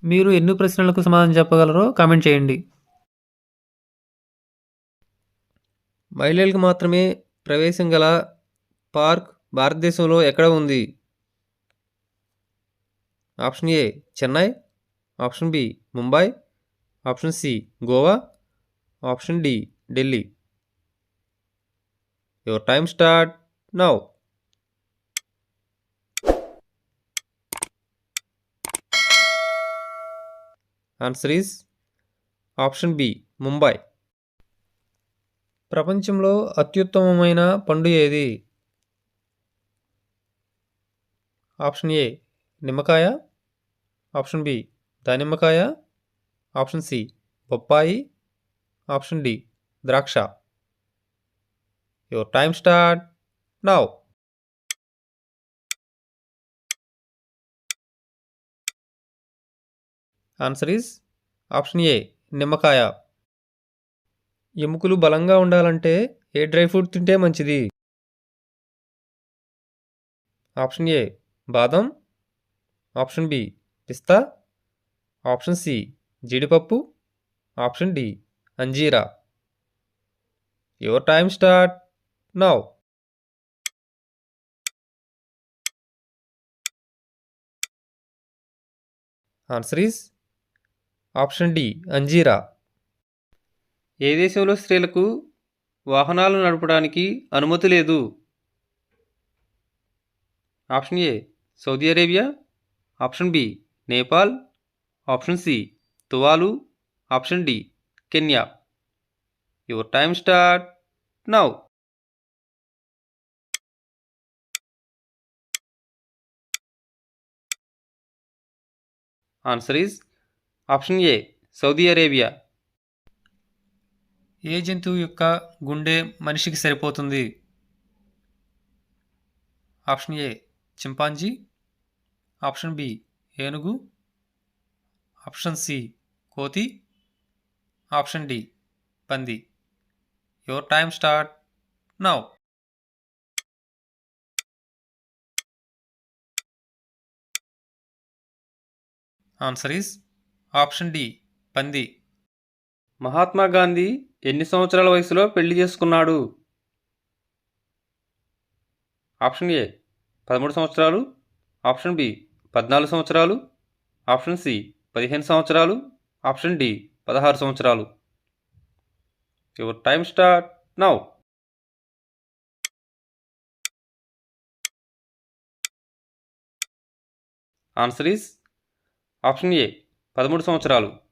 మీరు ఎన్ని ప్రశ్నలకు సమాధానం చెప్పగలరో కామెంట్ చేయండి. మహిళలకు మాత్రమే ప్రవేశం గల పార్క్ భారతదేశంలో ఎక్కడ ఉంది? Option A Chennai, option B Mumbai, option C Goa, option D Delhi. Your time start now. Answer is option B Mumbai. ప్రపంచంలో అత్యుత్తమమైన పండు ఏది? ఆప్షన్ ఏ నిమ్మకాయ, ఆప్షన్ బి దానిమ్మకాయ, ఆప్షన్ సి బొప్పాయి, ఆప్షన్ డి ద్రాక్ష. Your time start now. Answer is option A నిమ్మకాయ. ఎముకలు బలంగా ఉండాలంటే ఏ డ్రై ఫ్రూట్ తింటే మంచిది? ఆప్షన్ ఏ బాదం, ఆప్షన్ బి పిస్తా, ఆప్షన్ సి జీడిపప్పు, ఆప్షన్ డి అంజీరా. Your time start now. Answer is option D అంజీరా. ఏ దేశంలో స్త్రీలకు వాహనాలు నడపడానికి అనుమతి లేదు? Option A Saudi Arabia, option B Nepal, option C Tuvalu, option D Kenya. Your time start now. Answer is option A Saudi Arabia. ఏ జంతువు యొక్క గుండె మనిషికి సరిపోతుంది? Option A chimpanzee, option B ఏనుగు, ఆప్షన్ సి కోతి, ఆప్షన్ డి పంది. Your time start now. Answer is option D పంది. మహాత్మా గాంధీ ఎన్ని సంవత్సరాల వయసులో పెళ్లి చేసుకున్నాడు? ఆప్షన్ ఏ 13 సంవత్సరాలు, ఆప్షన్ బి 14 సంవత్సరాలు, ఆప్షన్ సి 15 సంవత్సరాలు, ఆప్షన్ డి 16 సంవత్సరాలు. Your time start now. Answer is option ఏ 13 సంవత్సరాలు.